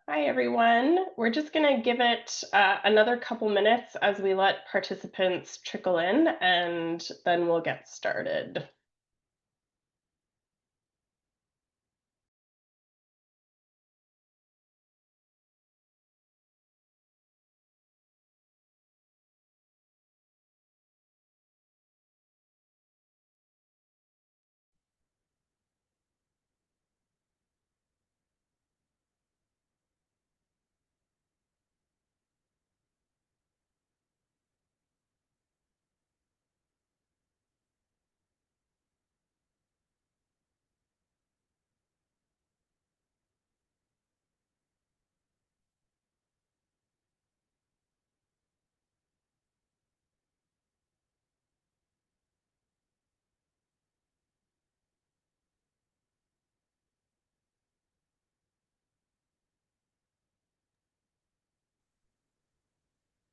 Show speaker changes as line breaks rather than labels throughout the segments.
Hi, everyone. We're just going to give it another couple minutes as we let participants trickle in, and then we'll get started.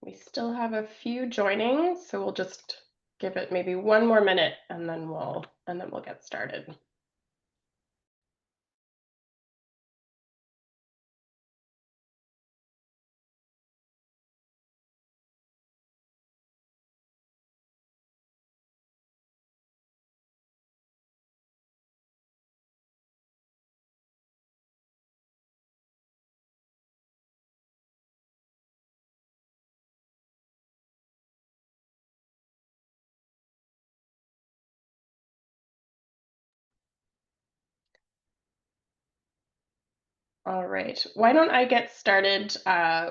We still have a few joining, so we'll just give it maybe one more minute, and then we'll get started. All right. Why don't I get started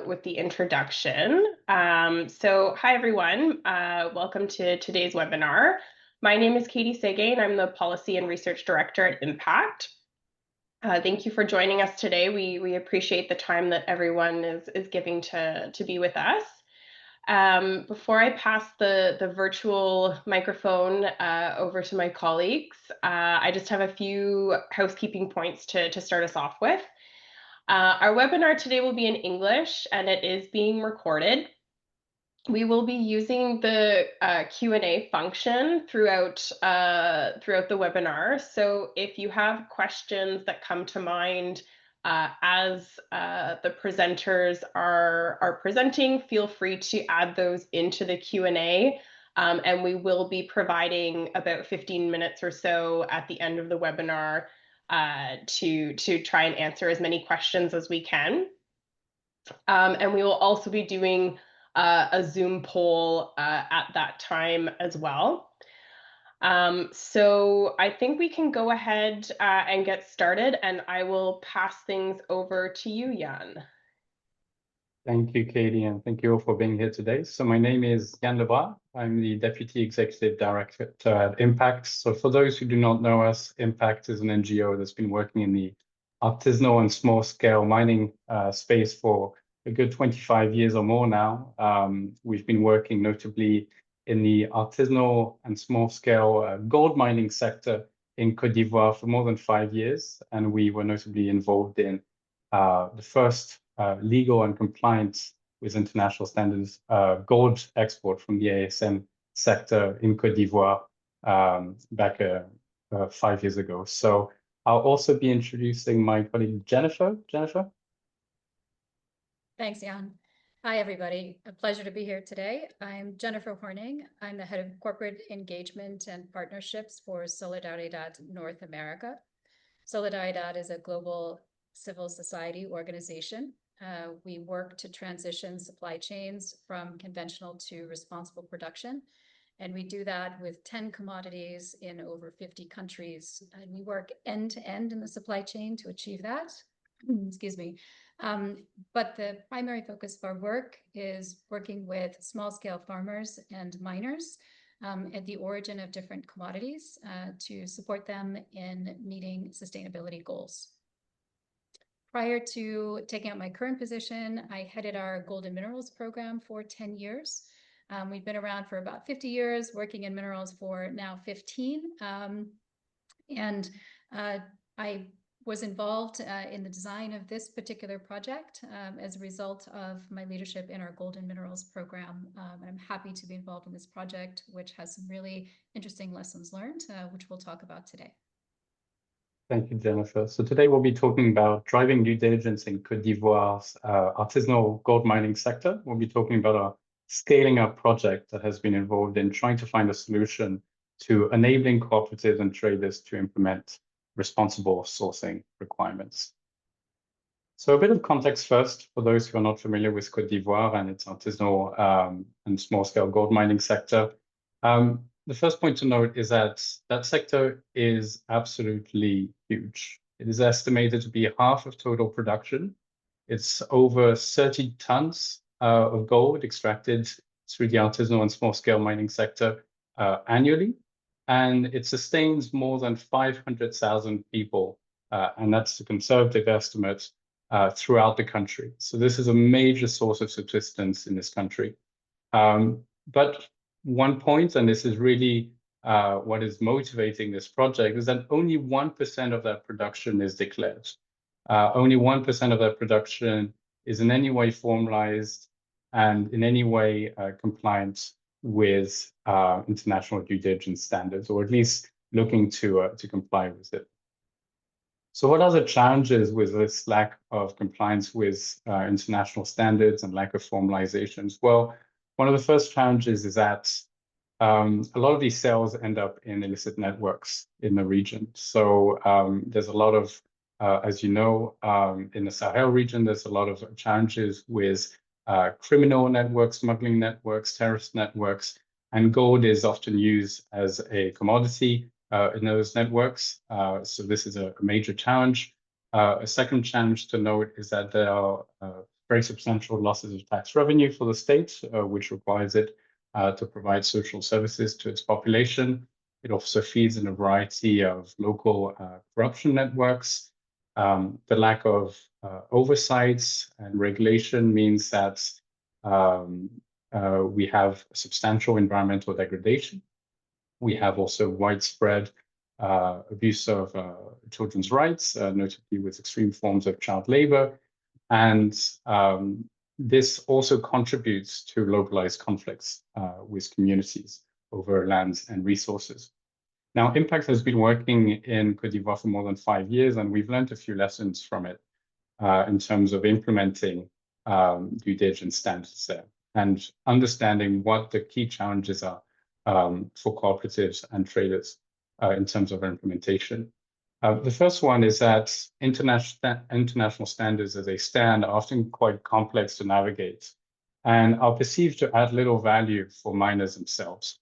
with the introduction? Hi, everyone. Welcome to today's webinar. My name is Katie Sege, and I'm the Policy and Research Director at Impact. Thank you for joining us today. We appreciate the time that everyone is giving to be with us. Before I pass the virtual microphone over to my colleagues, I just have a few housekeeping points to start us off with. Our webinar today will be in English, and it is being recorded. We will be using the Q&A function throughout the webinar. So if you have questions that come to mind as the presenters are presenting, feel free to add those into the Q&A. And we will be providing about 15 minutes or so at the end of the webinar to try and answer as many questions as we can. And we will also be doing a Zoom poll at that time as well. So I think we can go ahead and get started, and I will pass things over to you, Jan.
Thank you, Katie, and thank you all for being here today. So my name is Jan Lebras. I'm the Deputy Executive Director at Impact. So for those who do not know us, Impact is an NGO that's been working in the artisanal and small-scale mining space for a good 25 years or more now. We've been working notably in the artisanal and small-scale gold mining sector in Côte d'Ivoire for more than 5 years, and we were notably involved in the first legal and compliance with international standards gold export from the ASM sector in Côte d'Ivoire back 5 years ago. So I'll also be introducing my colleague Jennifer. Jennifer?
Thanks, Jan. Hi, everybody. A pleasure to be here today. I'm Jennifer Horning. I'm the head of corporate engagement and partnerships for Solidaridad North America. Solidaridad is a global civil society organization. We work to transition supply chains from conventional to responsible production. And we do that with 10 commodities in over 50 countries. And we work end to end in the supply chain to achieve that. Excuse me. But the primary focus of our work is working with small-scale farmers and miners at the origin of different commodities to support them in meeting sustainability goals. Prior to taking up my current position, I headed our gold and minerals program for 10 years. We've been around for about 50 years, working in minerals for now 15. I was involved in the design of this particular project as a result of my leadership in our gold and minerals program. And I'm happy to be involved in this project, which has some really interesting lessons learned, which we'll talk about today.
Thank you, Jennifer. So today we'll be talking about driving due diligence in Côte d'Ivoire's artisanal gold mining sector. We'll be talking about a scaling up project that has been involved in trying to find a solution to enabling cooperatives and traders to implement responsible sourcing requirements. So a bit of context first for those who are not familiar with Côte d'Ivoire and its artisanal and small-scale gold mining sector. The first point to note is that that sector is absolutely huge. It is estimated to be half of total production. It's over 30 tons of gold extracted through the artisanal and small-scale mining sector annually, and it sustains more than 500,000 people, and that's a conservative estimate throughout the country. So this is a major source of subsistence in this country. But one point, and this is really what is motivating this project, is that only 1% of that production is declared. Only 1% of that production is in any way formalized and in any way compliant with international due diligence standards, or at least looking to comply with it. So what are the challenges with this lack of compliance with international standards and lack of formalizations? Well, one of the first challenges is that a lot of these sales end up in illicit networks in the region. So there's a lot of, as you know, in the Sahel region, there's a lot of challenges with criminal networks, smuggling networks, terrorist networks, and gold is often used as a commodity in those networks. So this is a major challenge. A second challenge to note is that there are very substantial losses of tax revenue for the state, which requires it to provide social services to its population. It also feeds in a variety of local corruption networks. The lack of oversight and regulation means that we have substantial environmental degradation. We have also widespread abuse of children's rights, notably with extreme forms of child labor. And this also contributes to localized conflicts with communities over lands and resources. Now, Impact has been working in Côte d'Ivoire for more than 5 years, and we've learned a few lessons from it in terms of implementing due diligence standards there and understanding what the key challenges are for cooperatives and traders in terms of implementation. The first one is that international standards as they stand are often quite complex to navigate and are perceived to add little value for miners themselves.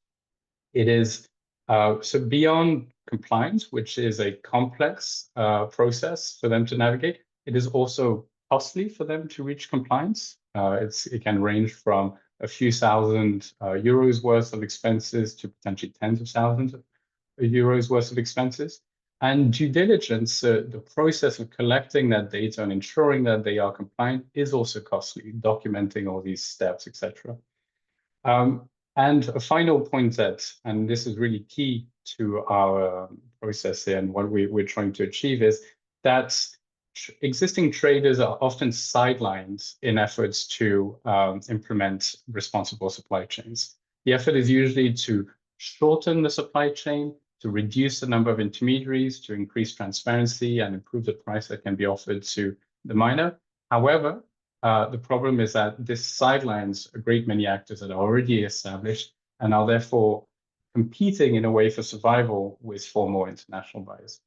It is so beyond compliance, which is a complex process for them to navigate, it is also costly for them to reach compliance. It can range from a few thousand euros worth of expenses to potentially tens of thousands of euros worth of expenses. And due diligence, the process of collecting that data and ensuring that they are compliant is also costly, documenting all these steps, etc. And a final point that, and this is really key to our process here and what we're trying to achieve, is that existing traders are often sidelined in efforts to implement responsible supply chains. The effort is usually to shorten the supply chain, to reduce the number of intermediaries, to increase transparency and improve the price that can be offered to the miner. However, the problem is that this sidelines a great many actors that are already established and are therefore competing in a way for survival with formal international buyers.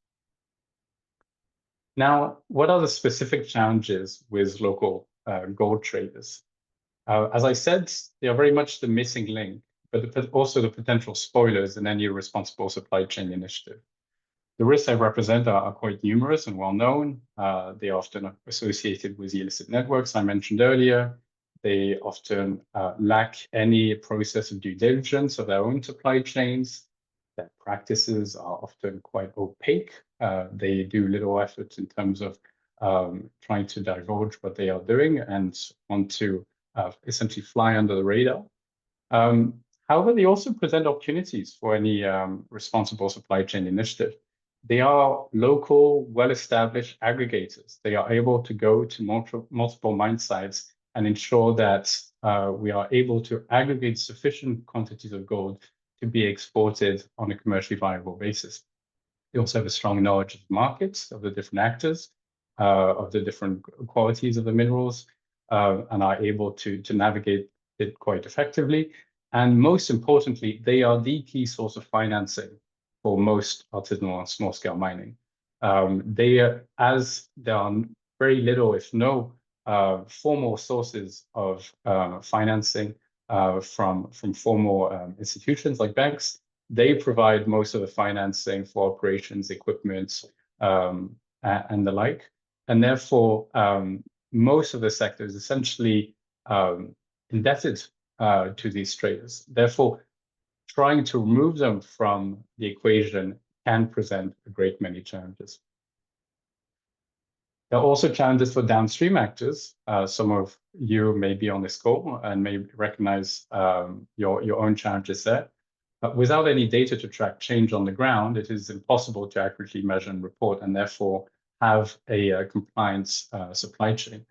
Now, what are the specific challenges with local gold traders? As I said, they are very much the missing link, but also the potential spoilers in any responsible supply chain initiative. The risks they represent are quite numerous and well known. They are often associated with the illicit networks I mentioned earlier. They often lack any process of due diligence of their own supply chains. Their practices are often quite opaque. They do little effort in terms of trying to divulge what they are doing and want to essentially fly under the radar. However, they also present opportunities for any responsible supply chain initiative. They are local, well-established aggregators. They are able to go to multiple mine sites and ensure that we are able to aggregate sufficient quantities of gold to be exported on a commercially viable basis. They also have a strong knowledge of the markets, of the different actors, of the different qualities of the minerals, and are able to navigate it quite effectively. And most importantly, they are the key source of financing for most artisanal and small-scale mining. As there are very little, if no, formal sources of financing from formal institutions like banks, they provide most of the financing for operations, equipment, and the like. And therefore, most of the sector is essentially indebted to these traders. Therefore, trying to remove them from the equation can present a great many challenges. There are also challenges for downstream actors. Some of you may be on this call and may recognize your own challenges there. But without any data to track change on the ground, it is impossible to accurately measure and report, and therefore have a compliance supply chain.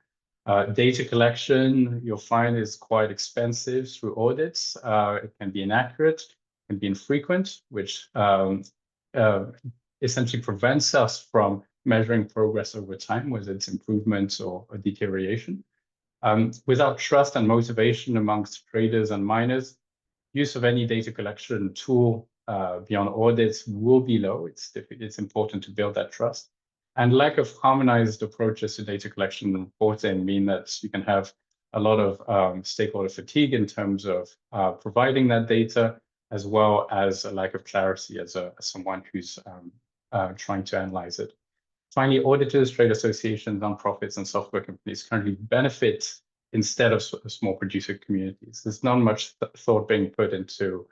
Data collection, you'll find, is quite expensive through audits. It can be inaccurate, can be infrequent, which essentially prevents us from measuring progress over time, whether it's improvements or deterioration. Without trust and motivation amongst traders and miners, use of any data collection tool beyond audits will be low. It's important to build that trust. And lack of harmonized approaches to data collection and reporting mean that you can have a lot of stakeholder fatigue in terms of providing that data, as well as a lack of clarity as someone who's trying to analyze it. Finally, auditors, trade associations, nonprofits, and software companies currently benefit instead of small producer communities. There's not much thought being put into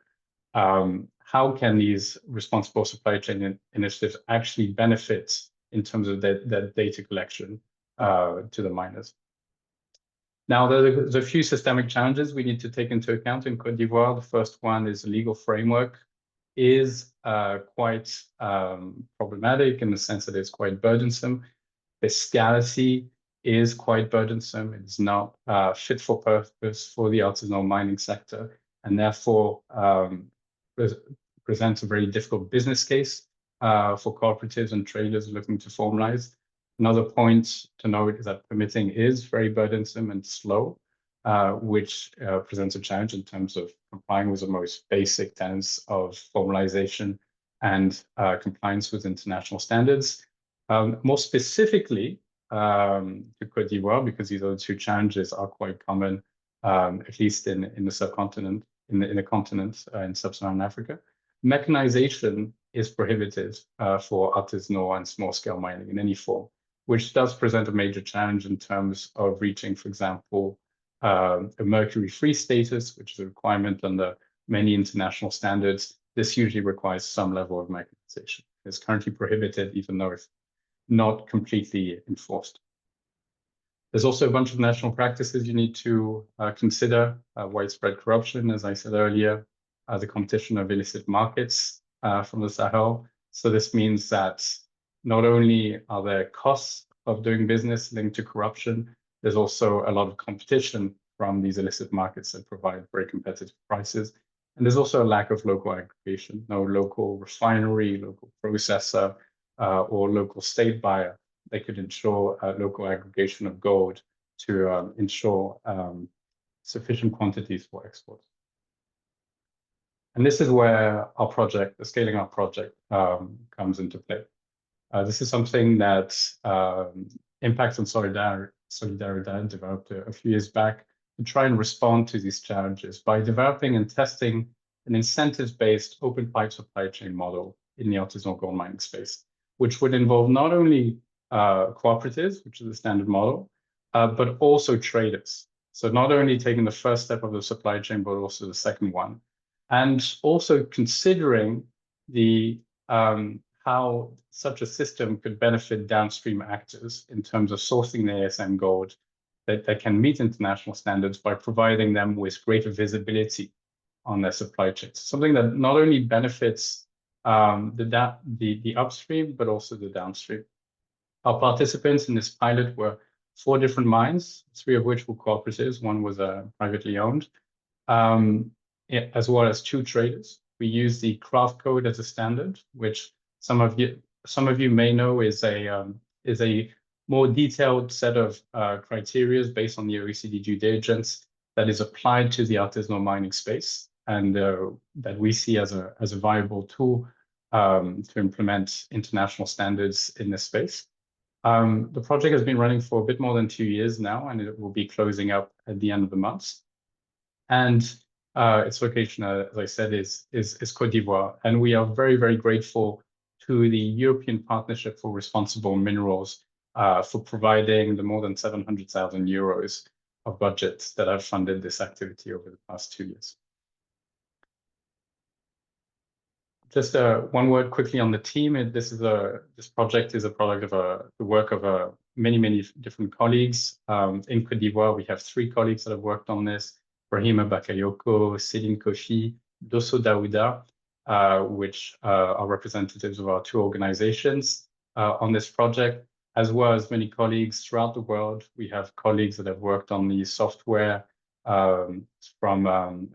how can these responsible supply chain initiatives actually benefit in terms of that data collection to the miners. Now, there's a few systemic challenges we need to take into account in Côte d'Ivoire. The first one is the legal framework is quite problematic in the sense that it's quite burdensome. Fiscality is quite burdensome. It's not fit for purpose for the artisanal mining sector, and therefore presents a very difficult business case for cooperatives and traders looking to formalize. Another point to note is that permitting is very burdensome and slow, which presents a challenge in terms of complying with the most basic tenets of formalization and compliance with international standards. More specifically to Côte d'Ivoire, because these other two challenges are quite common, at least in the subcontinent, in the continent in sub-Saharan Africa. Mechanization is prohibited for artisanal and small-scale mining in any form, which does present a major challenge in terms of reaching, for example, a mercury-free status, which is a requirement under many international standards. This usually requires some level of mechanization. It's currently prohibited, even though it's not completely enforced. There's also a bunch of national practices you need to consider. Widespread corruption, as I said earlier, the competition of illicit markets from the Sahel. So this means that not only are there costs of doing business linked to corruption, there's also a lot of competition from these illicit markets that provide very competitive prices. And there's also a lack of local aggregation, no local refinery, local processor, or local state buyer that could ensure local aggregation of gold to ensure sufficient quantities for export. And this is where our project, the Scaling Up project, comes into play. This is something that Impacts and Solidaridad developed a few years back to try and respond to these challenges by developing and testing an incentives-based open pipe supply chain model in the artisanal gold mining space, which would involve not only cooperatives, which is the standard model, but also traders. So not only taking the first step of the supply chain, but also the second one. And also considering the how such a system could benefit downstream actors in terms of sourcing the ASM gold that can meet international standards by providing them with greater visibility on their supply chains. Something that not only benefits the upstream, but also the downstream. Our participants in this pilot were 4 different mines, 3 of which were cooperatives. One was privately owned, as well as 2 traders. We used the craft code as a standard, which some of you may know is a more detailed set of criteria based on the OECD due diligence that is applied to the artisanal mining space, and that we see as a viable tool to implement international standards in this space. The project has been running for a bit more than 2 years now, and it will be closing up at the end of the month. And its location, as I said, is Côte d'Ivoire. And we are very, very grateful to the European Partnership for Responsible Minerals for providing the more than 700,000 euros of budgets that have funded this activity over the past 2 years. Just one word quickly on the team. This project is a product of the work of many different colleagues. In Côte d'Ivoire, we have 3 colleagues that have worked on this: Brahima Bakayoko, Céline Kofi, Dosso Daouda, which are representatives of our 2 organizations on this project, as well as many colleagues throughout the world. We have colleagues that have worked on the software from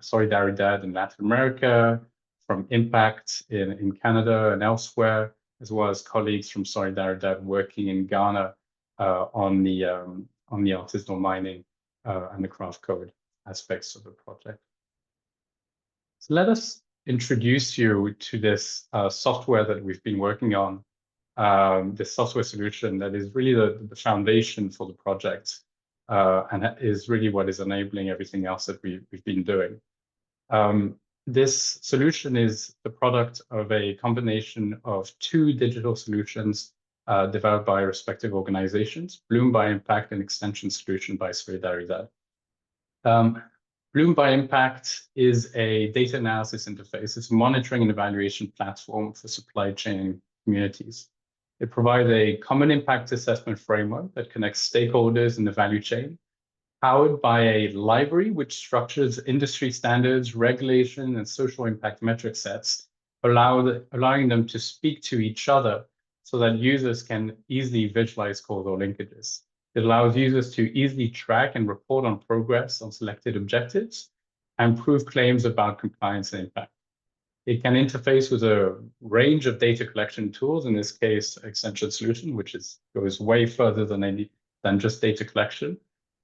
Solidaridad in Latin America, from Impact in Canada and elsewhere, as well as colleagues from Solidaridad working in Ghana on the artisanal mining and the craft code aspects of the project. So let us introduce you to this software that we've been working on, this software solution that is really the foundation for the project, and that is really what is enabling everything else that we've been doing. This solution is the product of a combination of 2 digital solutions developed by respective organizations: Bloom by Impact and Extension Solution by Solidaridad. Bloom by Impact is a data analysis interface. It's a monitoring and evaluation platform for supply chain communities. It provides a common impact assessment framework that connects stakeholders in the value chain, powered by a library which structures industry standards, regulation, and social impact metric sets, allowing them to speak to each other so that users can easily visualize causal linkages. It allows users to easily track and report on progress on selected objectives and prove claims about compliance and impact. It can interface with a range of data collection tools, in this case, Extension Solution, which goes way further than just data collection,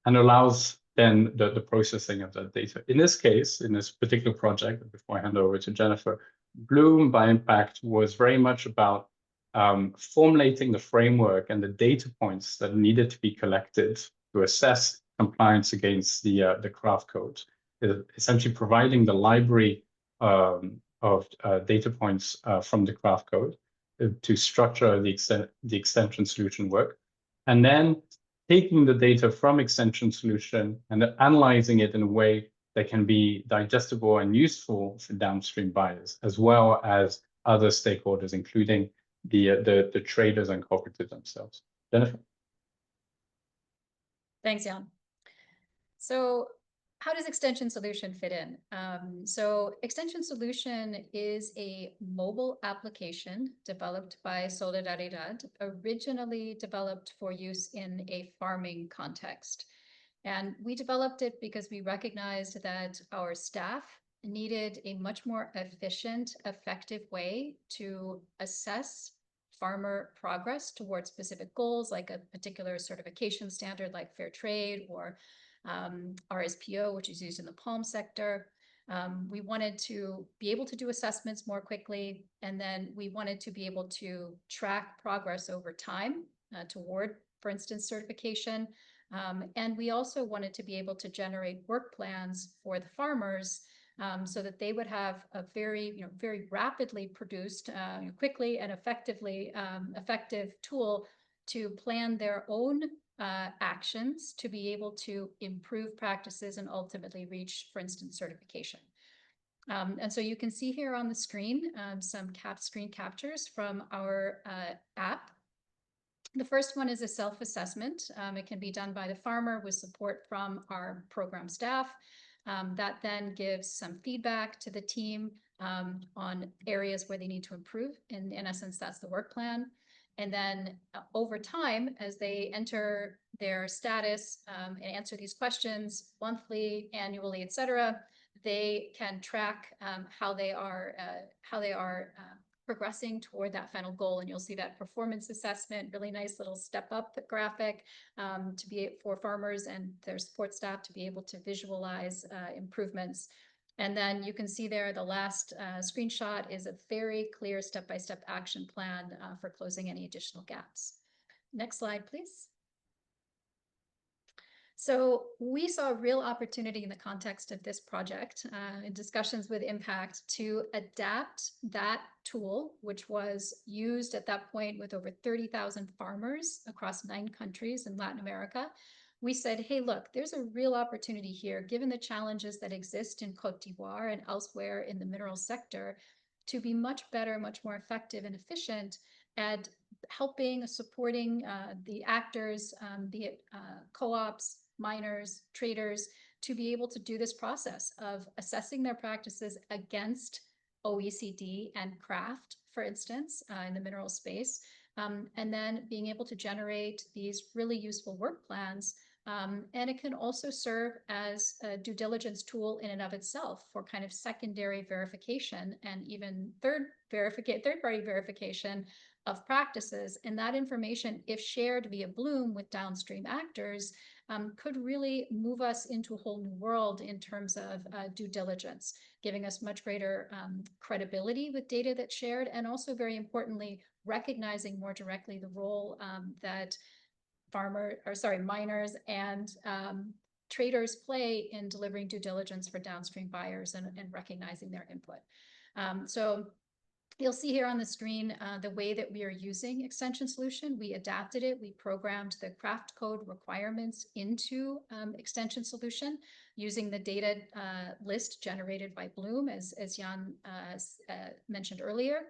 and allows then the processing of that data. In this case, in this particular project, before I hand over to Jennifer, Bloom by Impact was very much about formulating the framework and the data points that needed to be collected to assess compliance against the craft code, essentially providing the library of data points from the craft code to structure the extension solution work, and then taking the data from extension solution and analyzing it in a way that can be digestible and useful for downstream buyers, as well as other stakeholders, including the traders and cooperatives themselves. Jennifer?
Thanks, Jan. So how does Extension Solution fit in? So Extension Solution is a mobile application developed by Solidaridad, originally developed for use in a farming context. And we developed it because we recognized that our staff needed a much more efficient, effective way to assess farmer progress towards specific goals, like a particular certification standard like fair trade or RSPO, which is used in the palm sector. We wanted to be able to do assessments more quickly, and then we wanted to be able to track progress over time toward, for instance, certification. And we also wanted to be able to generate work plans for the farmers so that they would have a very rapidly produced, quickly and effective tool to plan their own actions to be able to improve practices and ultimately reach, for instance, certification. And so you can see here on the screen some screen captures from our app. The first one is a self-assessment. It can be done by the farmer with support from our program staff. That then gives some feedback to the team on areas where they need to improve. In essence, that's the work plan. And then over time, as they enter their status and answer these questions monthly, annually, etc., they can track how they are progressing toward that final goal. And you'll see that performance assessment, really nice little step up graphic to be for farmers and their support staff to be able to visualize improvements. And then you can see there the last screenshot is a very clear step-by-step action plan for closing any additional gaps. Next slide, please. So we saw a real opportunity in the context of this project in discussions with Impact to adapt that tool, which was used at that point with over 30,000 farmers across 9 countries in Latin America. We said, hey, look, there's a real opportunity here, given the challenges that exist in Côte d'Ivoire and elsewhere in the mineral sector, to be much better, much more effective and efficient at helping, supporting the actors, be it co-ops, miners, traders, to be able to do this process of assessing their practices against OECD and craft, for instance, in the mineral space, and then being able to generate these really useful work plans. And it can also serve as a due diligence tool in and of itself for kind of secondary verification and even third-party verification of practices. And that information, if shared via Bloom with downstream actors, could really move us into a whole new world in terms of due diligence, giving us much greater credibility with data that's shared, and also very importantly, recognizing more directly the role that miners and traders play in delivering due diligence for downstream buyers and recognizing their input. So you'll see here on the screen the way that we are using Extension Solution. We adapted it. We programmed the craft code requirements into Extension Solution using the data list generated by Bloom, as Jan mentioned earlier.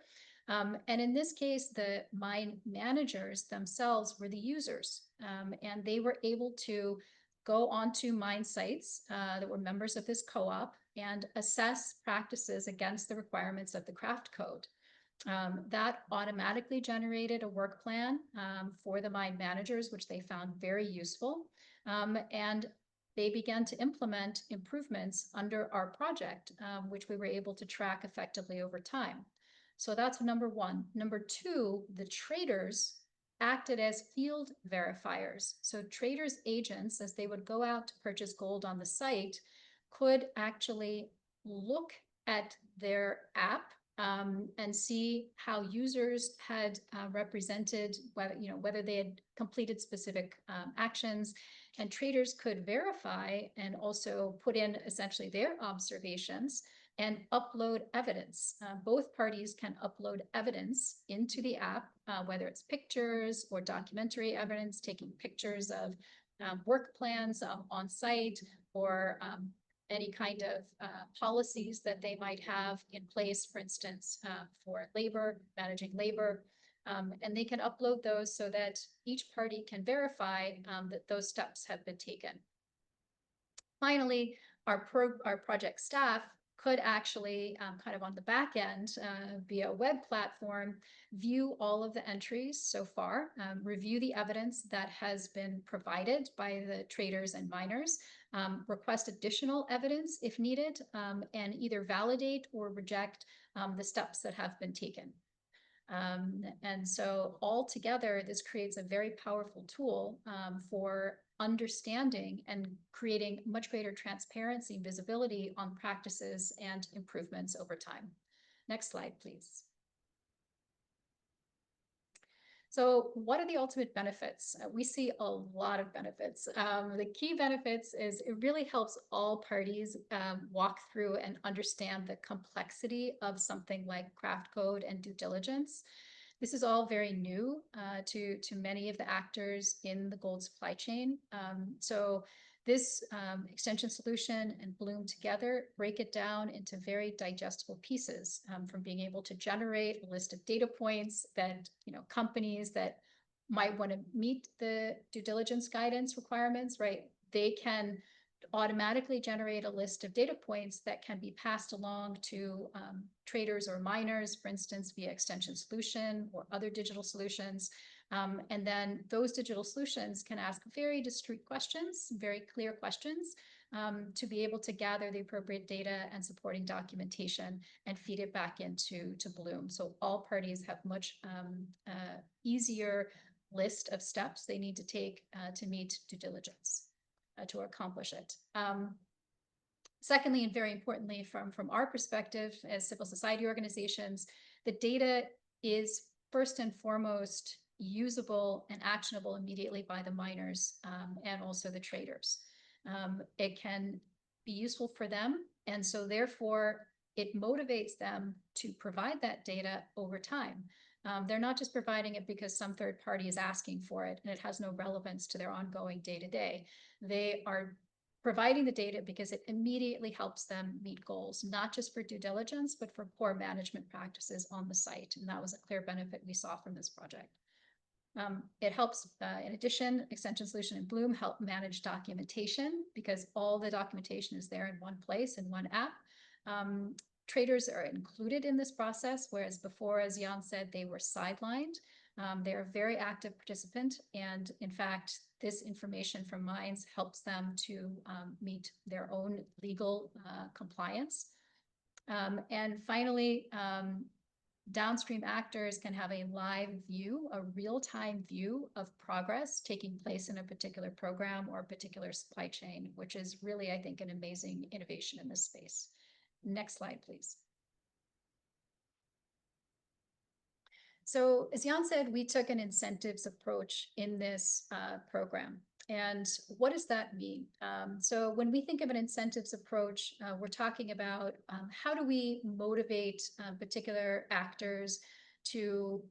And in this case, the mine managers themselves were the users, and they were able to go onto mine sites that were members of this co-op and assess practices against the requirements of the craft code. That automatically generated a work plan for the mine managers, which they found very useful. And they began to implement improvements under our project, which we were able to track effectively over time. So that's number one. Number two, the traders acted as field verifiers. So traders' agents, as they would go out to purchase gold on the site, could actually look at their app and see how users had represented whether they had completed specific actions, and traders could verify and also put in essentially their observations and upload evidence. Both parties can upload evidence into the app, whether it's pictures or documentary evidence, taking pictures of work plans on site, or any kind of policies that they might have in place, for instance, for labor, managing labor. And they can upload those so that each party can verify that those steps have been taken. Finally, our project staff could actually, kind of on the back end, via a web platform, view all of the entries so far, review the evidence that has been provided by the traders and miners, request additional evidence if needed, and either validate or reject the steps that have been taken. And so altogether, this creates a very powerful tool for understanding and creating much greater transparency and visibility on practices and improvements over time. Next slide, please. So what are the ultimate benefits? We see a lot of benefits. The key benefits is it really helps all parties walk through and understand the complexity of something like craft code and due diligence. This is all very new to many of the actors in the gold supply chain. So this Extension Solution and Bloom together break it down into very digestible pieces, from being able to generate a list of data points that companies that might want to meet the due diligence guidance requirements, right? They can automatically generate a list of data points that can be passed along to traders or miners, for instance, via Extension Solution or other digital solutions. And then those digital solutions can ask very discrete questions, very clear questions to be able to gather the appropriate data and supporting documentation and feed it back into Bloom. So all parties have much easier list of steps they need to take to meet due diligence to accomplish it. Secondly, and very importantly, from our perspective as civil society organizations, the data is first and foremost usable and actionable immediately by the miners and also the traders. It can be useful for them, and so therefore it motivates them to provide that data over time. They're not just providing it because some third party is asking for it and it has no relevance to their ongoing day-to-day. They are providing the data because it immediately helps them meet goals, not just for due diligence, but for poor management practices on the site. And that was a clear benefit we saw from this project. It helps, in addition, Extension Solution and Bloom help manage documentation because all the documentation is there in one place, in one app. Traders are included in this process, whereas before, as Jan said, they were sidelined. They're a very active participant, and in fact, this information from mines helps them to meet their own legal compliance. And finally, downstream actors can have a live view, a real-time view of progress taking place in a particular program or a particular supply chain, which is really, I think, an amazing innovation in this space. Next slide, please. So as Jan said, we took an incentives approach in this program. And what does that mean? So when we think of an incentives approach, we're talking about how do we motivate particular actors to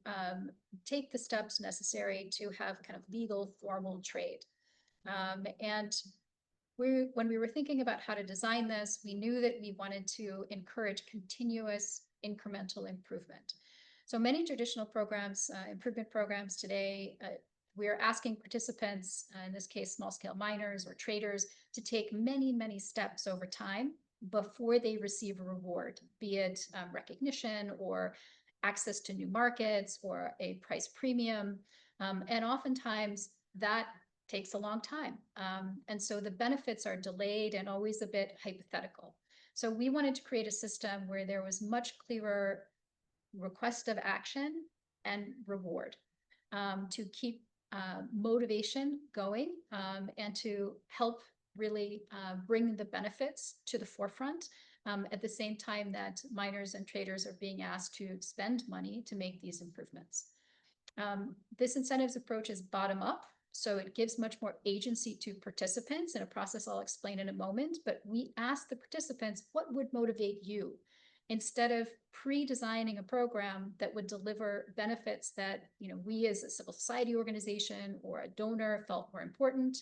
take the steps necessary to have kind of legal formal trade. And when we were thinking about how to design this, we knew that we wanted to encourage continuous incremental improvement. So many traditional programs, improvement programs today, we're asking participants, in this case, small-scale miners or traders, to take many, many steps over time before they receive a reward, be it recognition or access to new markets or a price premium. And oftentimes that takes a long time. And so the benefits are delayed and always a bit hypothetical. So we wanted to create a system where there was much clearer request of action and reward to keep motivation going and to help really bring the benefits to the forefront at the same time that miners and traders are being asked to spend money to make these improvements. This incentives approach is bottom up, so it gives much more agency to participants in a process I'll explain in a moment, but we ask the participants, what would motivate you? Instead of pre-designing a program that would deliver benefits that we as a civil society organization or a donor felt were important,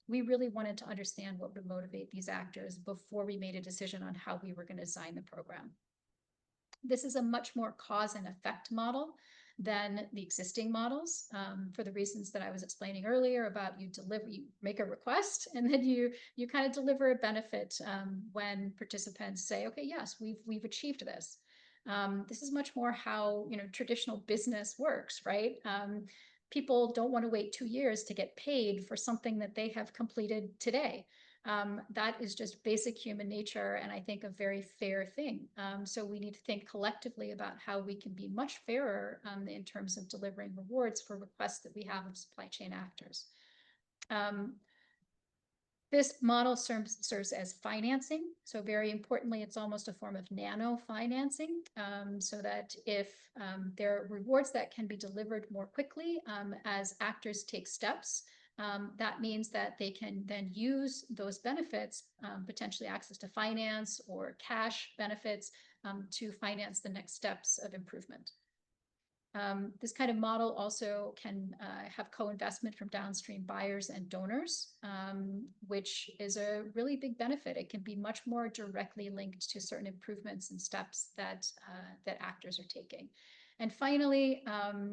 we really wanted to understand what would motivate these actors before we made a decision on how we were going to design the program. This is a much more cause and effect model than the existing models for the reasons that I was explaining earlier about you make a request and then you kind of deliver a benefit when participants say, okay, yes, we've achieved this. This is much more how traditional business works, right? People don't want to wait 2 years to get paid for something that they have completed today. That is just basic human nature, and I think a very fair thing. So we need to think collectively about how we can be much fairer in terms of delivering rewards for requests that we have of supply chain actors. This model serves as financing. So very importantly, it's almost a form of nano financing, so that if there are rewards that can be delivered more quickly as actors take steps, that means that they can then use those benefits, potentially access to finance or cash benefits, to finance the next steps of improvement. This kind of model also can have co-investment from downstream buyers and donors, which is a really big benefit. It can be much more directly linked to certain improvements and steps that actors are taking. And finally,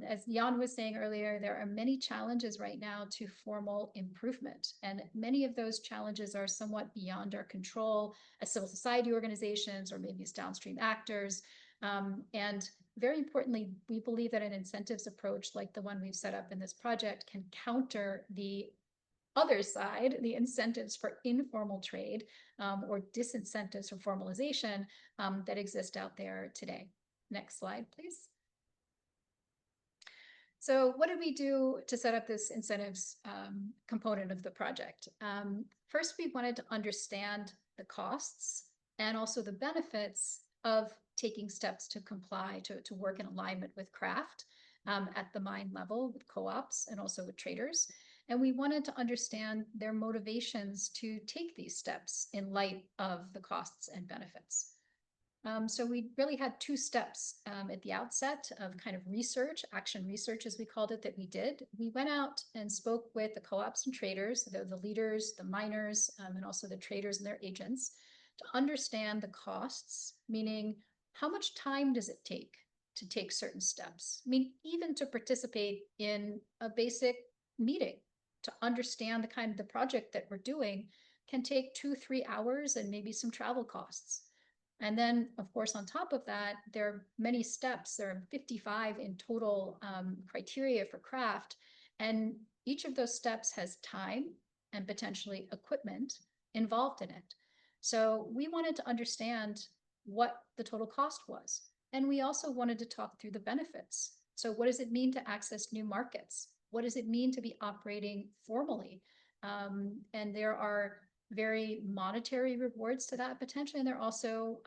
as Jan was saying earlier, there are many challenges right now to formal improvement. And many of those challenges are somewhat beyond our control as civil society organizations or maybe as downstream actors. And very importantly, we believe that an incentives approach like the one we've set up in this project can counter the other side, the incentives for informal trade or disincentives for formalization that exist out there today. Next slide, please. So what did we do to set up this incentives component of the project? First, we wanted to understand the costs and also the benefits of taking steps to comply, to work in alignment with craft at the mine level with co-ops and also with traders. And we wanted to understand their motivations to take these steps in light of the costs and benefits. So we really had two steps at the outset of kind of research, action research, as we called it, that we did. We went out and spoke with the co-ops and traders, the leaders, the miners, and also the traders and their agents to understand the costs, meaning how much time does it take to take certain steps? I mean, even to participate in a basic meeting, to understand the kind of the project that we're doing can take 2-3 hours and maybe some travel costs. And then, of course, on top of that, there are many steps. There are 55 in total criteria for craft. And each of those steps has time and potentially equipment involved in it. So we wanted to understand what the total cost was. And we also wanted to talk through the benefits. So what does it mean to access new markets? What does it mean to be operating formally? And there are very monetary rewards to that potentially, and there are also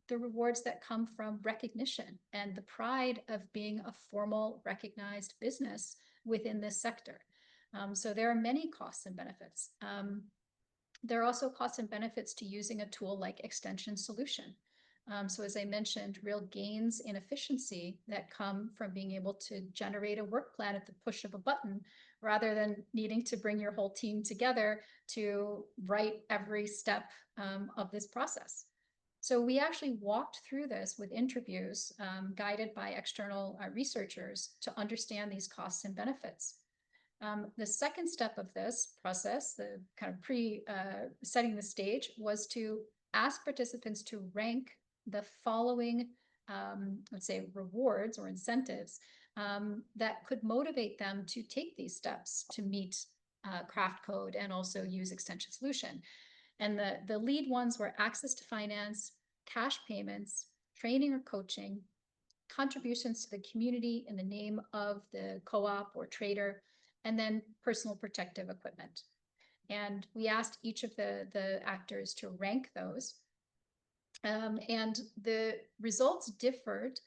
the rewards that come from recognition and the pride of being a formal recognized business within this sector. So there are many costs and benefits. There are also costs and benefits to using a tool like Extension Solution. So as I mentioned, real gains in efficiency that come from being able to generate a work plan at the push of a button, rather than needing to bring your whole team together to write every step of this process. So we actually walked through this with interviews guided by external researchers to understand these costs and benefits. The second step of this process, the kind of setting the stage, was to ask participants to rank the following, let's say, rewards or incentives that could motivate them to take these steps to meet craft code and also use Extension Solution. And the lead ones were access to finance, cash payments, training or coaching, contributions to the community in the name of the co-op or trader, and then personal protective equipment. And we asked each of the actors to rank those. And the results differed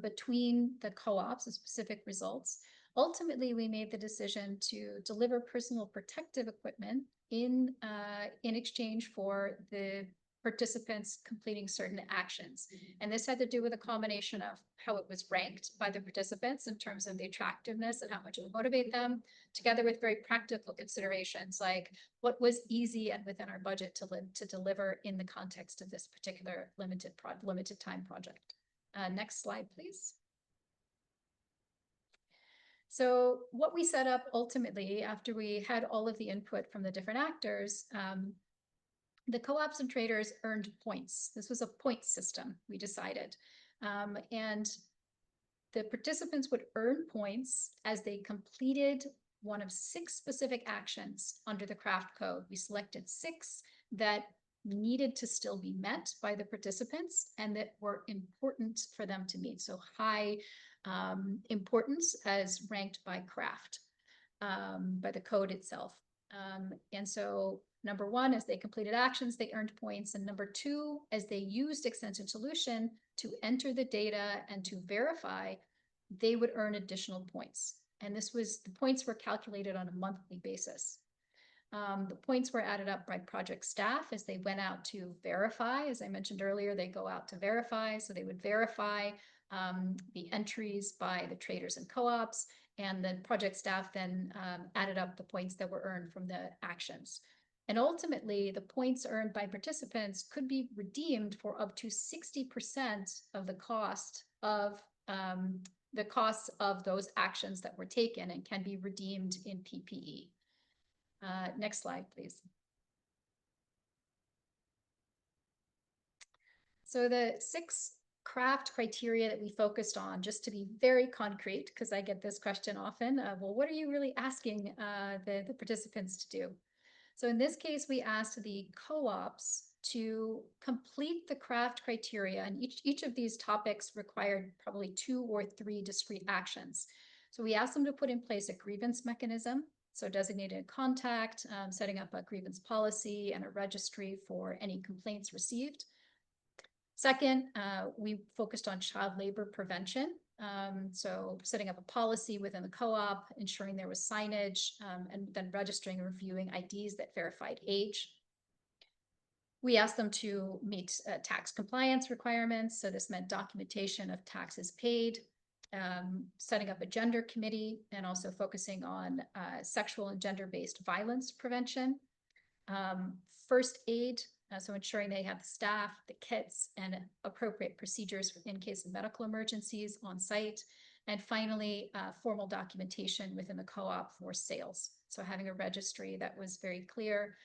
between the co-ops, the specific results. Ultimately, we made the decision to deliver personal protective equipment in exchange for the participants completing certain actions. And this had to do with a combination of how it was ranked by the participants in terms of the attractiveness and how much it would motivate them, together with very practical considerations like what was easy and within our budget to deliver in the context of this particular limited time project. Next slide, please. So what we set up ultimately, after we had all of the input from the different actors, the co-ops and traders earned points. This was a point system, we decided. And the participants would earn points as they completed one of 6 specific actions under the craft code. We selected 6 that needed to still be met by the participants and that were important for them to meet. So high importance as ranked by craft, by the code itself. And so number 1, as they completed actions, they earned points. And number 2, as they used Extension Solution to enter the data and to verify, they would earn additional points. And the points were calculated on a monthly basis. The points were added up by project staff as they went out to verify. As I mentioned earlier, they go out to verify. So they would verify the entries by the traders and co-ops, and the project staff then added up the points that were earned from the actions. And ultimately, the points earned by participants could be redeemed for up to 60% of the cost of those actions that were taken, and can be redeemed in PPE. Next slide, please. So the 6 craft criteria that we focused on, just to be very concrete, because I get this question often, well, what are you really asking the participants to do? So in this case, we asked the co-ops to complete the craft criteria, and each of these topics required probably 2 or 3 discrete actions. So we asked them to put in place a grievance mechanism, so designated contact, setting up a grievance policy and a registry for any complaints received. Second, we focused on child labor prevention. So setting up a policy within the co-op, ensuring there was signage, and then registering and reviewing IDs that verified age. We asked them to meet tax compliance requirements. So this meant documentation of taxes paid, setting up a gender committee, and also focusing on sexual and gender-based violence prevention. First aid, so ensuring they have the staff, the kits, and appropriate procedures in case of medical emergencies on site. And finally, formal documentation within the co-op for sales. So having a registry that was very clear,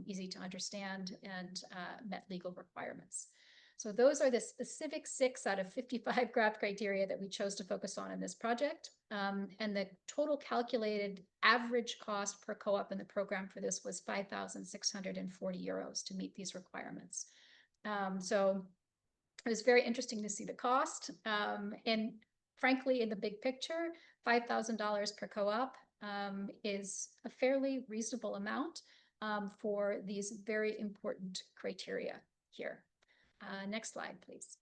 easy to understand, and met legal requirements. So those are the specific 6 out of 55 craft criteria that we chose to focus on in this project. And the total calculated average cost per co-op in the program for this was 5,640 euros to meet these requirements. So it was very interesting to see the cost. And frankly, in the big picture, $5,000 per co-op is a fairly reasonable amount for these very important criteria here. Next slide, please.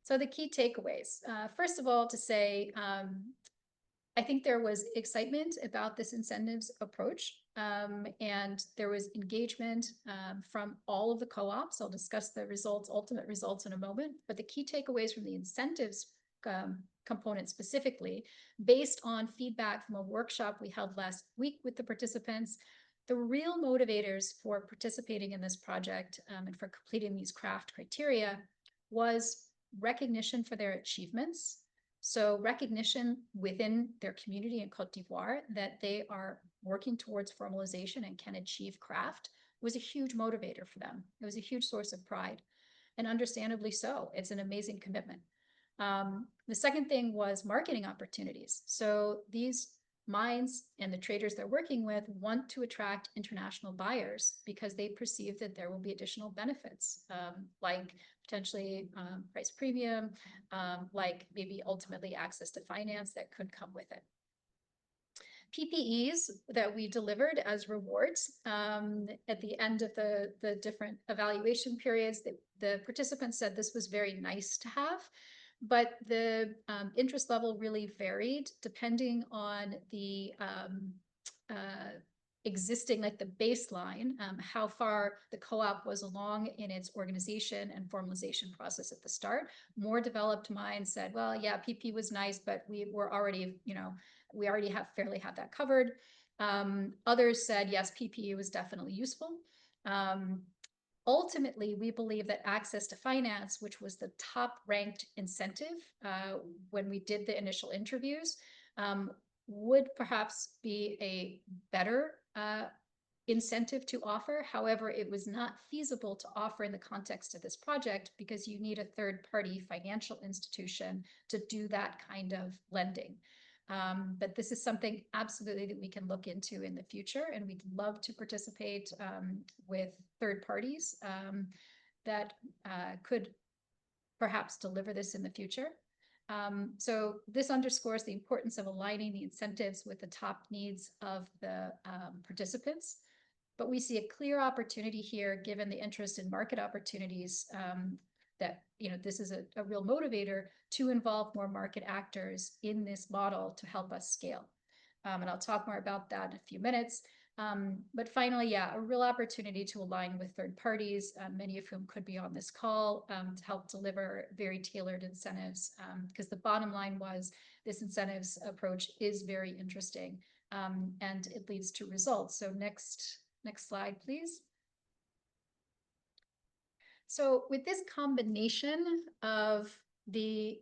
So the key takeaways. First of all, to say, I think there was excitement about this incentives approach, and there was engagement from all of the co-ops. I'll discuss the results, ultimate results, in a moment. But the key takeaways from the incentives component specifically, based on feedback from a workshop we held last week with the participants, the real motivators for participating in this project and for completing these craft criteria was recognition for their achievements. So recognition within their community in Côte d'Ivoire that they are working towards formalization and can achieve craft was a huge motivator for them. It was a huge source of pride, and understandably so. It's an amazing commitment. The second thing was marketing opportunities. So these mines and the traders they're working with want to attract international buyers because they perceive that there will be additional benefits, like potentially price premium, like maybe ultimately access to finance that could come with it. PPEs that we delivered as rewards at the end of the different evaluation periods, the participants said this was very nice to have. But the interest level really varied depending on the existing, like the baseline, how far the co-op was along in its organization and formalization process at the start. More developed minds said, well, yeah, PP was nice, but we were already, we already have that covered. Others said, yes, PPE was definitely useful. Ultimately, we believe that access to finance, which was the top ranked incentive when we did the initial interviews, would perhaps be a better incentive to offer. However, it was not feasible to offer in the context of this project because you need a third-party financial institution to do that kind of lending. But this is something absolutely that we can look into in the future, and we'd love to participate with third parties that could perhaps deliver this in the future. So this underscores the importance of aligning the incentives with the top needs of the participants. But we see a clear opportunity here, given the interest in market opportunities, that this is a real motivator to involve more market actors in this model to help us scale. And I'll talk more about that in a few minutes. But finally, yeah, a real opportunity to align with third parties, many of whom could be on this call, to help deliver very tailored incentives, because the bottom line was this incentives approach is very interesting, and it leads to results. So next slide, please. So with this combination of the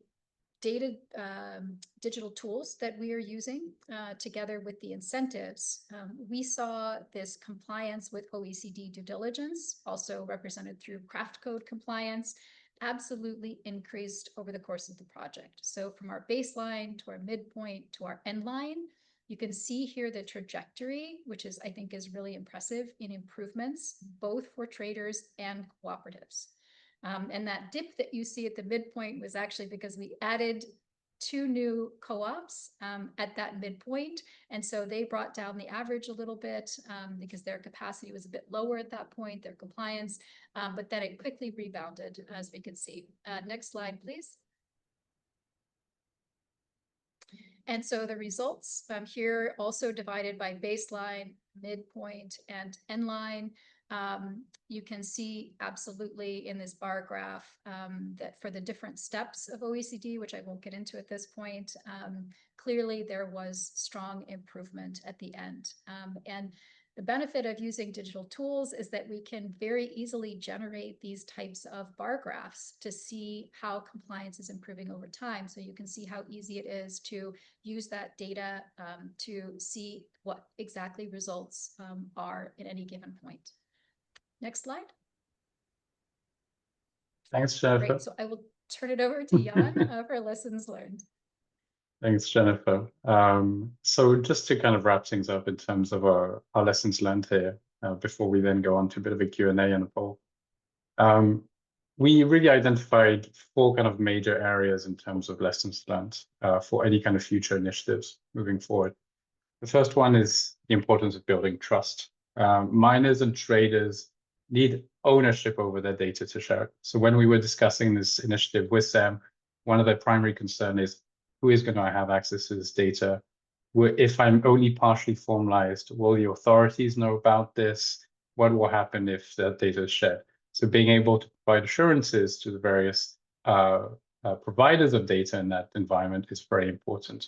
digital tools that we are using together with the incentives, we saw this compliance with OECD due diligence, also represented through craft code compliance, absolutely increased over the course of the project. So from our baseline to our midpoint to our end line, you can see here the trajectory, which is, I think, is really impressive in improvements, both for traders and cooperatives. And that dip that you see at the midpoint was actually because we added 2 new co-ops at that midpoint. And so they brought down the average a little bit because their capacity was a bit lower at that point, their compliance, but then it quickly rebounded, as we can see. Next slide, please. And so the results here also divided by baseline, midpoint, and end line. You can see absolutely in this bar graph that for the different steps of OECD, which I won't get into at this point, clearly there was strong improvement at the end. And the benefit of using digital tools is that we can very easily generate these types of bar graphs to see how compliance is improving over time. So you can see how easy it is to use that data to see what exactly results are at any given point. Next slide.
Thanks, Jennifer.
Great. So I will turn it over to Jan for lessons learned.
Thanks, Jennifer. So just to kind of wrap things up in terms of our lessons learned here, before we then go on to a bit of a Q&A and a poll. We really identified 4 kind of major areas in terms of lessons learned for any kind of future initiatives moving forward. The first one is the importance of building trust. Miners and traders need ownership over their data to share it. So when we were discussing this initiative with Sam, one of their primary concern is, who is going to have access to this data? If I'm only partially formalized, will the authorities know about this? What will happen if that data is shared? So being able to provide assurances to the various providers of data in that environment is very important.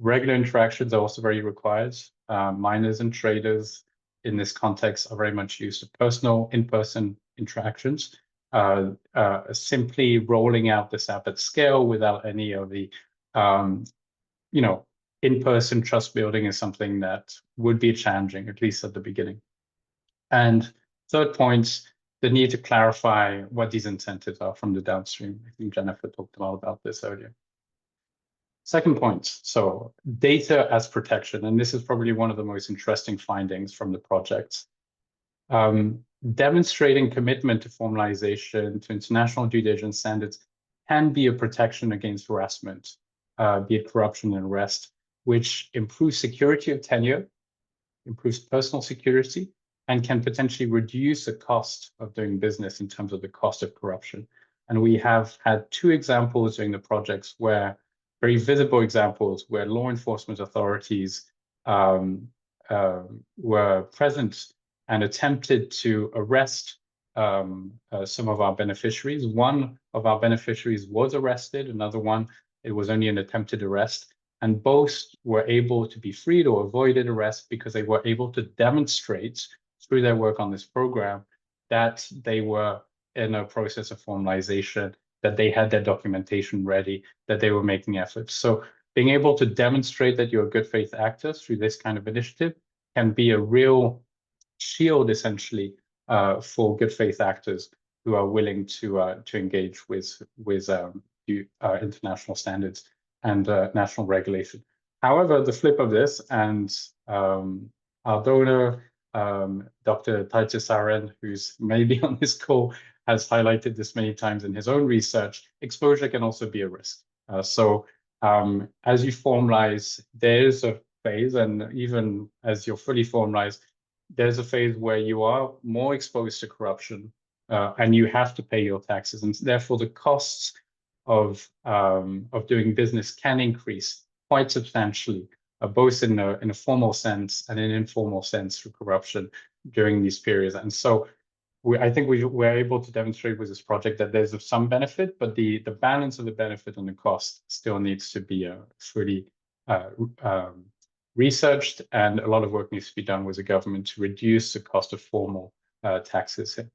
Regular interactions are also very required. Miners and traders in this context are very much used to personal, in-person interactions. Simply rolling out this app at scale without any of the in-person trust building is something that would be challenging, at least at the beginning. And third point, the need to clarify what these incentives are from the downstream. I think Jennifer talked a lot about this earlier. Second point, so data as protection, and this is probably one of the most interesting findings from the project. Demonstrating commitment to formalization, to international due diligence standards can be a protection against harassment, be it corruption and arrest, which improves security of tenure, improves personal security, and can potentially reduce the cost of doing business in terms of the cost of corruption. And we have had 2 examples during the projects where, very visible examples, where law enforcement authorities were present and attempted to arrest some of our beneficiaries. One of our beneficiaries was arrested, another one, it was only an attempted arrest, and both were able to be freed or avoided arrest because they were able to demonstrate through their work on this program that they were in a process of formalization, that they had their documentation ready, that they were making efforts. So being able to demonstrate that you're a good faith actor through this kind of initiative can be a real shield, essentially, for good faith actors who are willing to engage with international standards and national regulation. However, the flip of this, and our donor, Dr. Titus Aren, who's maybe on this call, has highlighted this many times in his own research, exposure can also be a risk. So as you formalize, there's a phase, and even as you're fully formalized, there's a phase where you are more exposed to corruption and you have to pay your taxes. And therefore, the costs of doing business can increase quite substantially, both in a formal sense and in an informal sense through corruption during these periods. And so I think we're able to demonstrate with this project that there's some benefit, but the balance of the benefit and the cost still needs to be fully researched, and a lot of work needs to be done with the government to reduce the cost of formal taxes here.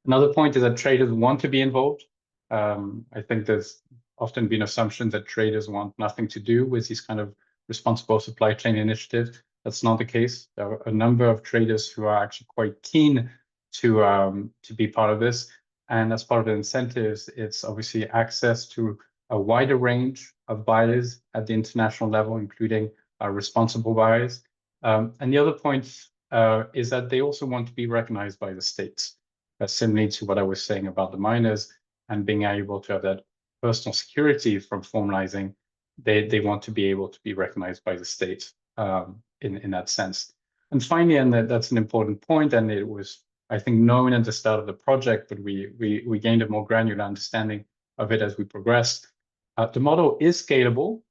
Another point is that traders want to be involved. I think there's often been assumptions that traders want nothing to do with these kind of responsible supply chain initiatives. That's not the case. There are a number of traders who are actually quite keen to be part of this. And as part of the incentives, it's obviously access to a wider range of buyers at the international level, including responsible buyers. And the other point is that they also want to be recognized by the states, similarly to what I was saying about the miners and being able to have that personal security from formalizing. They want to be able to be recognized by the state in that sense. And finally, and that's an important point, and it was, I think, known at the start of the project, but we gained a more granular understanding of it as we progressed. The model is scalable.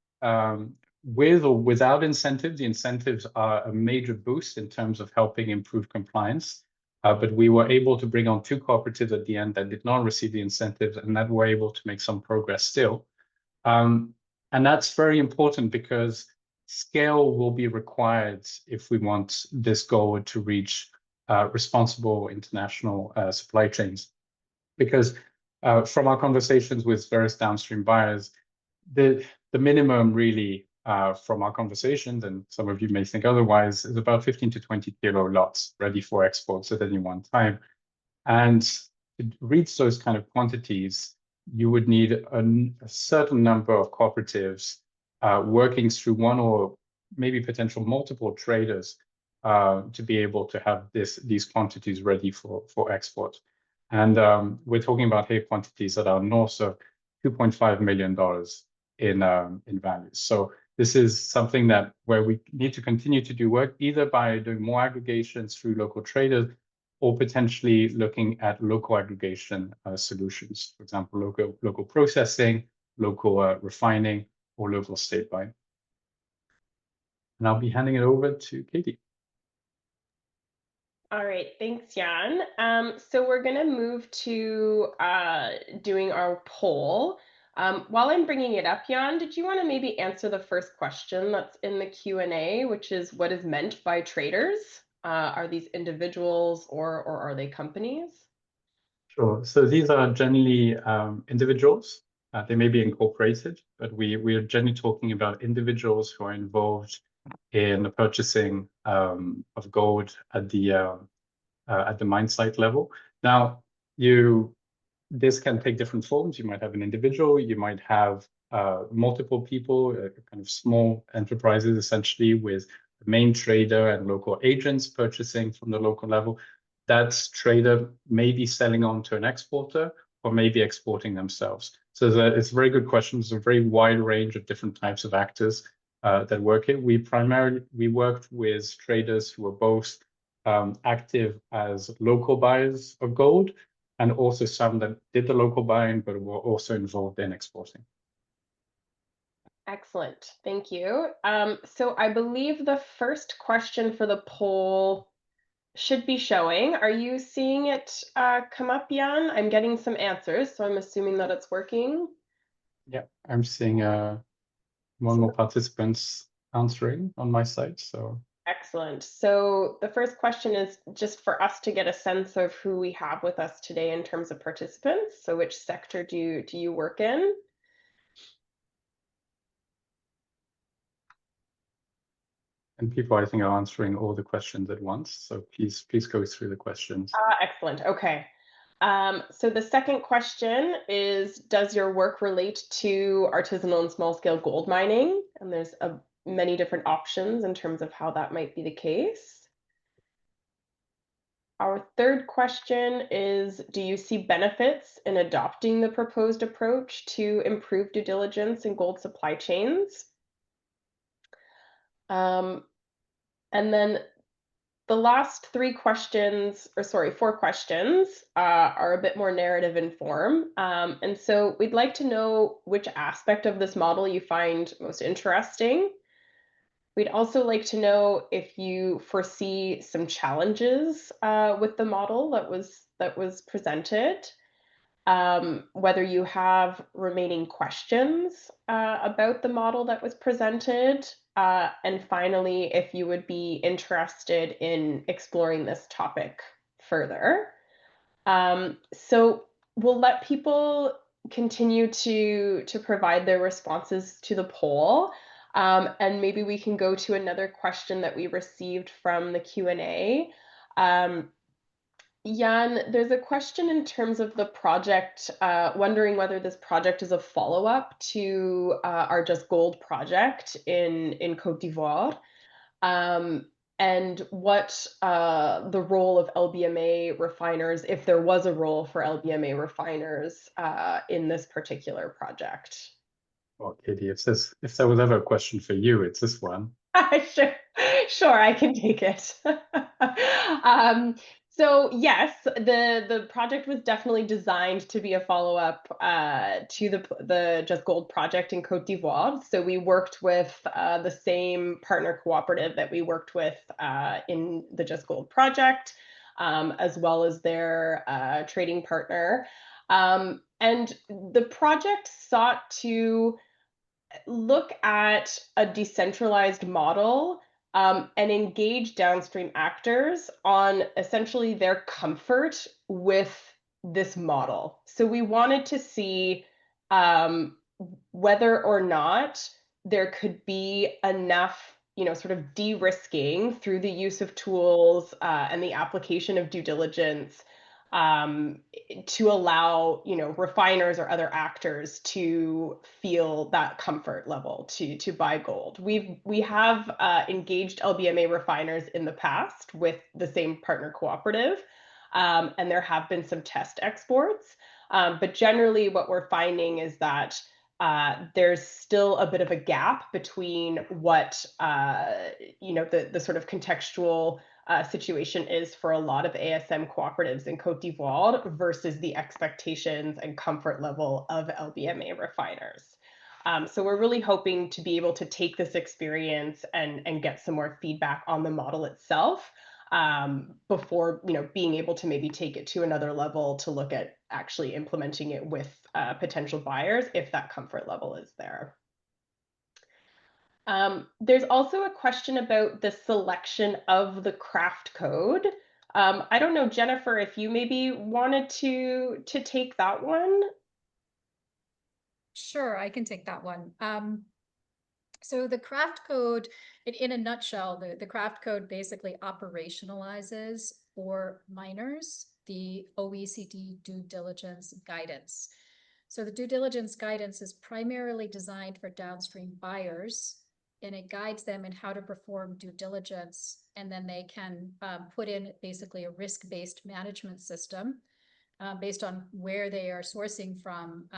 With or without incentives, the incentives are a major boost in terms of helping improve compliance. But we were able to bring on 2 cooperatives at the end that did not receive the incentives and that were able to make some progress still. And that's very important because scale will be required if we want this goal to reach responsible international supply chains. Because from our conversations with various downstream buyers, the minimum really from our conversations, and some of you may think otherwise, is about 15 to 20 kilo lots ready for exports at any one time. And to reach those kind of quantities, you would need a certain number of cooperatives working through one or maybe potential multiple traders to be able to have these quantities ready for export. And we're talking about hay quantities that are north of $2.5 million in value. So this is something that where we need to continue to do work, either by doing more aggregations through local traders, or potentially looking at local aggregation solutions, for example, local processing, local refining, or local state buying. And I'll be handing it over to Katie.
All right, thanks, Jan. So we're going to move to doing our poll. While I'm bringing it up, Jan, did you want to maybe answer the first question that's in the Q&A, which is what is meant by traders? Are these individuals or are they companies?
Sure. So these are generally individuals. They may be incorporated, but we are generally talking about individuals who are involved in the purchasing of gold at the mine site level. Now, this can take different forms. You might have an individual, you might have multiple people, kind of small enterprises, essentially, with the main trader and local agents purchasing from the local level. That trader may be selling on to an exporter or maybe exporting themselves. So it's a very good question. There's a very wide range of different types of actors that work here. We worked with traders who are both active as local buyers of gold, and also some that did the local buying, but were also involved in exporting.
Excellent, thank you. So I believe the first question for the poll should be showing. Are you seeing it come up, Jan? I'm getting some answers, so I'm assuming that it's working.
Yeah, I'm seeing more and more participants answering on my site. So
excellent. So the first question is just for us to get a sense of who we have with us today in terms of participants. So which sector do you work in?
And people, I think, are answering all the questions at once. So please go through the questions.
Excellent. Okay. So the second question is, does your work relate to artisanal and small-scale gold mining? And there's many different options in terms of how that might be the case. Our third question is, do you see benefits in adopting the proposed approach to improve due diligence in gold supply chains? And then the last four questions are a bit more narrative in form. And so we'd like to know which aspect of this model you find most interesting. We'd also like to know if you foresee some challenges with the model that was presented, whether you have remaining questions about the model that was presented, and finally, if you would be interested in exploring this topic further. So we'll let people continue to provide their responses to the poll. And maybe we can go to another question that we received from the Q&A. Jan, there's a question in terms of the project, wondering whether this project is a follow-up to our Just Gold project in Côte d'Ivoire, and what the role of LBMA refiners, if there was a role for LBMA refiners in this particular project.
Well, Katie, if there was ever a question for you, it's this one.
Sure, sure, I can take it. So yes, the project was definitely designed to be a follow-up to the Just Gold project in Côte d'Ivoire. So we worked with the same partner cooperative that we worked with in the Just Gold project, as well as their trading partner. And the project sought to look at a decentralized model and engage downstream actors on essentially their comfort with this model. So we wanted to see whether or not there could be enough, sort of de-risking through the use of tools and the application of due diligence um, to allow refiners or other actors to feel that comfort level to buy gold. We have engaged LBMA refiners in the past with the same partner cooperative, and there have been some test exports. But generally, what we're finding is that there's still a bit of a gap between what the sort of contextual situation is for a lot of ASM cooperatives in Côte d'Ivoire versus the expectations and comfort level of LBMA refiners. So we're really hoping to be able to take this experience and get some more feedback on the model itself before being able to maybe take it to another level to look at actually implementing it with potential buyers if that comfort level is there. There's also a question about the selection of the craft code. I don't know, Jennifer, if you maybe wanted to take that one.
Sure, I can take that one. So the craft code, in a nutshell, the craft code basically operationalizes for miners the OECD due diligence guidance. So the due diligence guidance is primarily designed for downstream buyers, and it guides them in how to perform due diligence, and then they can put in basically a risk-based management system based on where they are sourcing from.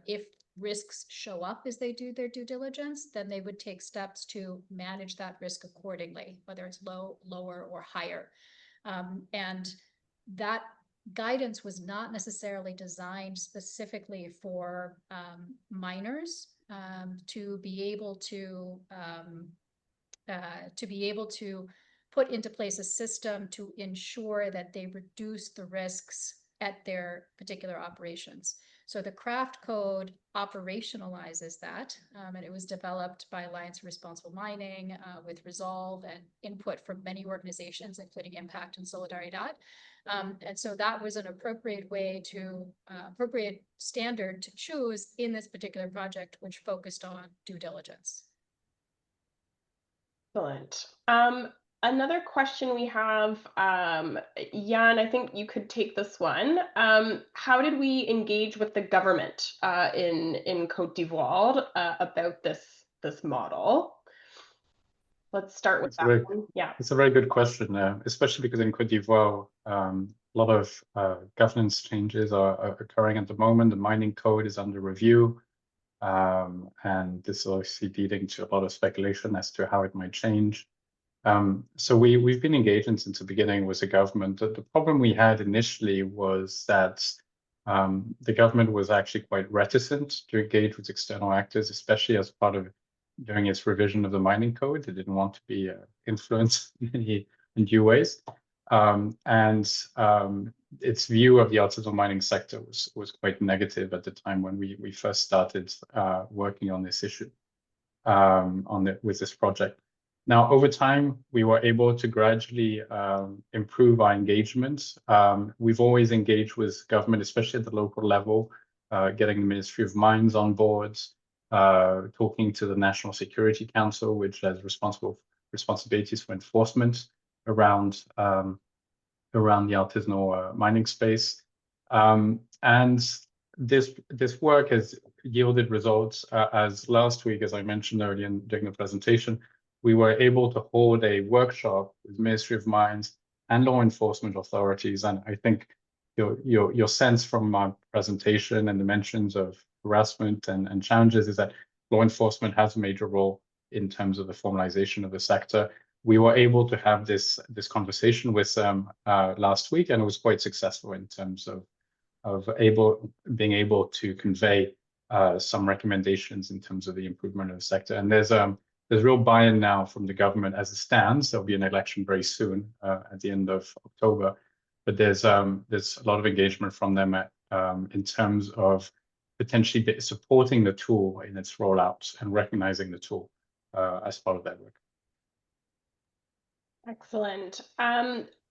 If risks show up as they do their due diligence, then they would take steps to manage that risk accordingly, whether it's low, lower, or higher. And that guidance was not necessarily designed specifically for miners to be able to put into place a system to ensure that they reduce the risks at their particular operations. So the craft code operationalizes that, and it was developed by Alliance for Responsible Mining with Resolve and input from many organizations, including Impact and Solidaridad. And so that was an appropriate appropriate standard to choose in this particular project, which focused on due diligence.
Excellent. Another question we have, Jan, I think you could take this one. How did we engage with the government in Côte d'Ivoire about this model? Let's start with that one. Yeah.
It's a very good question, especially because in Côte d'Ivoire, a lot of governance changes are occurring at the moment. The mining code is under review, and this is obviously leading to a lot of speculation as to how it might change. So we've been engaging since the beginning with the government. The problem we had initially was that the government was actually quite reticent to engage with external actors, especially as part of doing its revision of the mining code. They didn't want to be influenced in any undue ways. Its view of the artisanal mining sector was quite negative at the time when we first started working on this issue, with this project. Now, over time, we were able to gradually improve our engagement. We've always engaged with government, especially at the local level, getting the Ministry of Mines on board, talking to the National Security Council, which has responsibilities for enforcement around around the artisanal mining space. And this work has yielded results. As last week, as I mentioned earlier during the presentation, we were able to hold a workshop with Ministry of Mines and law enforcement authorities. And I think your sense from my presentation and the mentions of harassment and challenges is that law enforcement has a major role in terms of the formalization of the sector. We were able to have this conversation with them last week, and it was quite successful in terms of being able to convey some recommendations in terms of the improvement of the sector. And there's real buy-in now from the government as it stands. There'll be an election very soon at the end of October, but there's a lot of engagement from them in terms of potentially supporting the tool in its rollout and recognizing the tool as part of that work.
Excellent.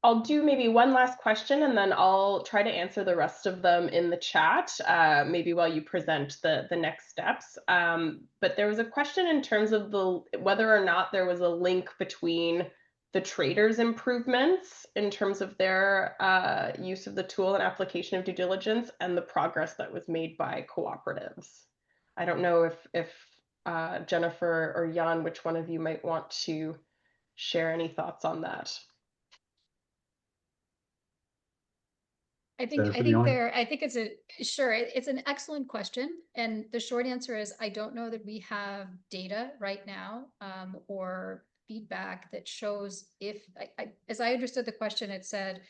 I'll do maybe one last question, and then I'll try to answer the rest of them in the chat, maybe while you present the next steps. But there was a question in terms of whether or not there was a link between the traders' improvements in terms of their use of the tool and application of due diligence and the progress that was made by cooperatives. I don't know if Jennifer or Jan, which one of you might want to share any thoughts on that?
I think it's an excellent question. And the short answer is, I don't know that we have data right now or feedback that shows if, as I understood the question, it said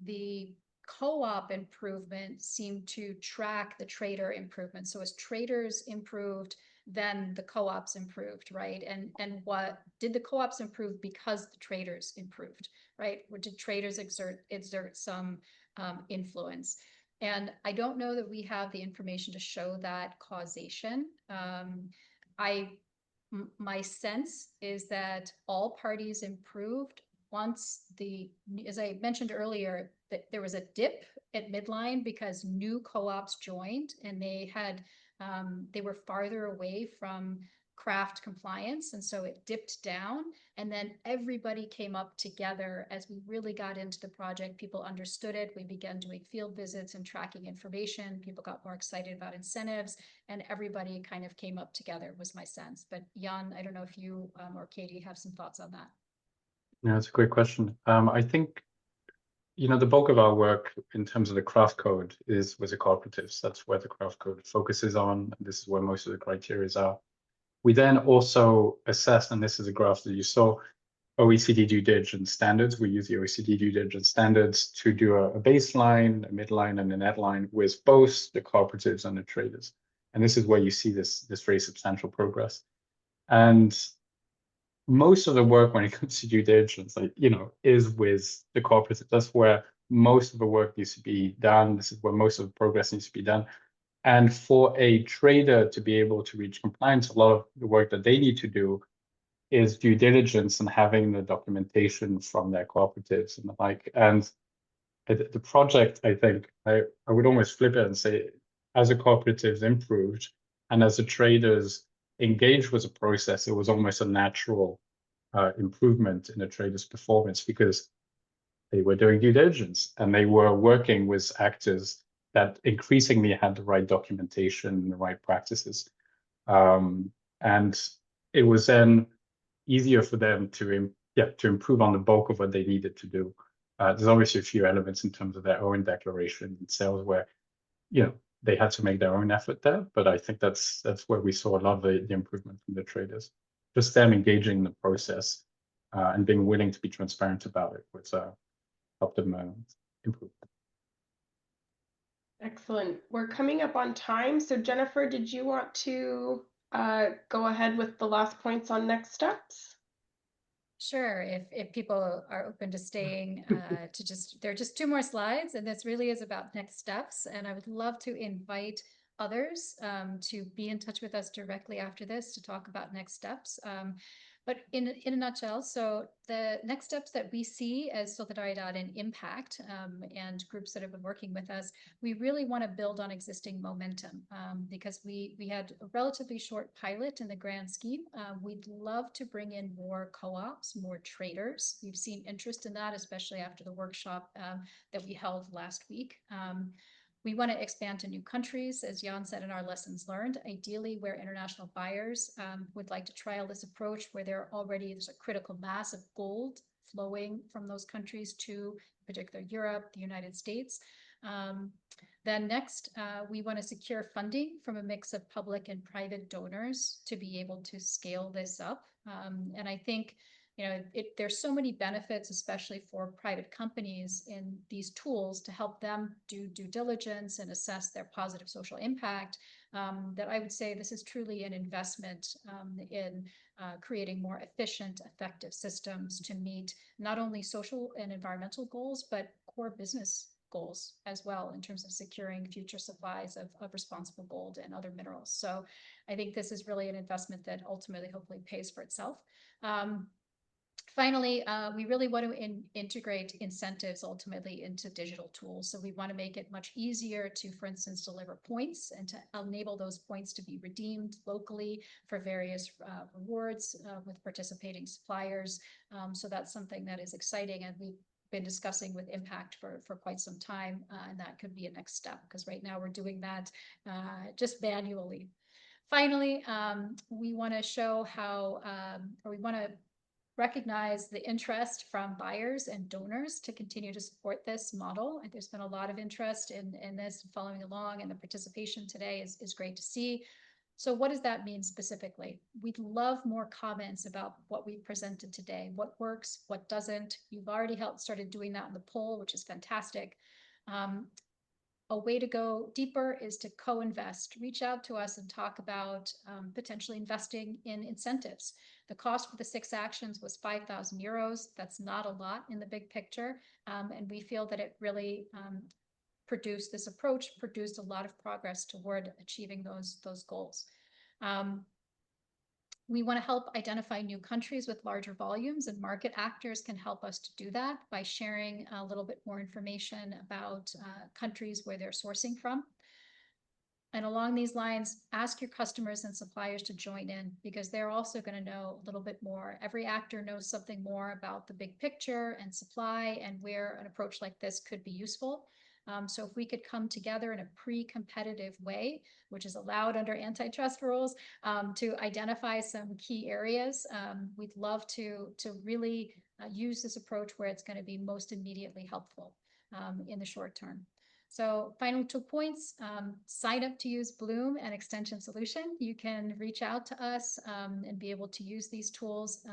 the co-op improvement seemed to track the trader improvement. So as traders improved, then the co-ops improved, right? And what did the co-ops improve because the traders improved, right? Or did traders exert some influence? And I don't know that we have the information to show that causation. My sense is that all parties improved once as I mentioned earlier, that there was a dip at midline because new co-ops joined, and they were farther away from craft compliance, and so it dipped down, and then everybody came up together as we really got into the project. People understood it. We began doing field visits and tracking information. People got more excited about incentives, and everybody kind of came up together, was my sense. But Jan, I don't know if you or Katie have some thoughts on that.
Yeah, that's a great question. I think, the bulk of our work in terms of the craft code is with the cooperatives. That's where the craft code focuses on. This is where most of the criteria are. We then also assess, and this is a graph that you saw, OECD due diligence standards. We use the OECD due diligence standards to do a baseline, a midline, and a net line with both the cooperatives and the traders. And this is where you see this very substantial progress. And most of the work when it comes to due diligence, is with the cooperative. That's where most of the work needs to be done. This is where most of the progress needs to be done. And for a trader to be able to reach compliance, a lot of the work that they need to do is due diligence and having the documentation from their cooperatives and the like. And the project, I think, I would almost flip it and say, as the cooperatives improved and as the traders engaged with the process, it was almost a natural improvement in the traders' performance because they were doing due diligence and they were working with actors that increasingly had the right documentation and the right practices. And it was then easier for them to improve on the bulk of what they needed to do. There's obviously a few elements in terms of their own declaration and sales where, they had to make their own effort there. But I think that's where we saw a lot of the improvement from the traders. Just them engaging in the process and being willing to be transparent about it, which helped them improve.
Excellent. We're coming up on time. So Jennifer, did you want to go ahead with the last points on next steps?
Sure, if people are open to staying, there are just 2 more slides, and this really is about next steps. And I would love to invite others to be in touch with us directly after this to talk about next steps. But in a nutshell, so the next steps that we see as Solidaridad and Impact and groups that have been working with us, we really want to build on existing momentum because we had a relatively short pilot in the grand scheme. We'd love to bring in more co-ops, more traders. We've seen interest in that, especially after the workshop that we held last week. We want to expand to new countries, as Jan said in our lessons learned, ideally where international buyers would like to trial this approach where there's a critical mass of gold flowing from those countries to, in particular, Europe, the United States. Then next, we want to secure funding from a mix of public and private donors to be able to scale this up. And I think there's so many benefits, especially for private companies in these tools to help them do due diligence and assess their positive social impact, that I would say this is truly an investment in creating more efficient, effective systems to meet not only social and environmental goals, but core business goals as well in terms of securing future supplies of responsible gold and other minerals. So I think this is really an investment that ultimately hopefully pays for itself. Finally, we really want to integrate incentives ultimately into digital tools. So we want to make it much easier to, for instance, deliver points and to enable those points to be redeemed locally for various rewards with participating suppliers. So that's something that is exciting, and we've been discussing with Impact for quite some time, and that could be a next step because right now we're doing that just manually. Finally, we want to show how, or we want to recognize the interest from buyers and donors to continue to support this model. And there's been a lot of interest in this following along, and the participation today is great to see. So what does that mean specifically? We'd love more comments about what we presented today, what works, what doesn't. You've already started doing that in the poll, which is fantastic. A way to go deeper is to co-invest. Reach out to us and talk about potentially investing in incentives. The cost for the 6 actions was 5,000 euros. That's not a lot in the big picture. And we feel that it really this approach produced a lot of progress toward achieving those goals. We want to help identify new countries with larger volumes, and market actors can help us to do that by sharing a little bit more information about countries where they're sourcing from. And along these lines, ask your customers and suppliers to join in because they're also going to know a little bit more. Every actor knows something more about the big picture and supply and where an approach like this could be useful. So if we could come together in a pre-competitive way, which is allowed under antitrust rules, to identify some key areas, we'd love to really use this approach where it's going to be most immediately helpful in the short term. So final 2 points, sign up to use Bloom and Extension Solution. You can reach out to us and be able to use these tools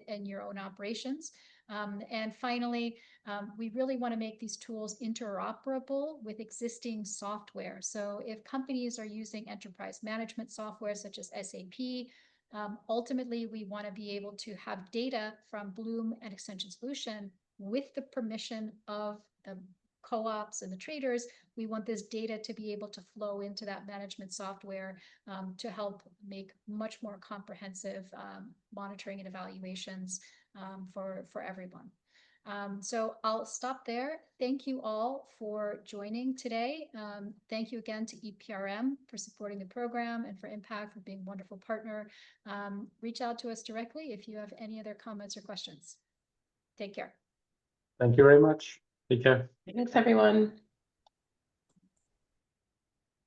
in your own operations. And finally, we really want to make these tools interoperable with existing software. So if companies are using enterprise management software such as SAP, ultimately we want to be able to have data from Bloom and Extension Solution with the permission of the co-ops and the traders. We want this data to be able to flow into that management software to help make much more comprehensive monitoring and evaluations for everyone. So I'll stop there. Thank you all for joining today. Thank you again to EPRM for supporting the program and for Impact for being a wonderful partner. Reach out to us directly if you have any other comments or questions. Take care.
Thank you very much. Take care.
Thanks, everyone.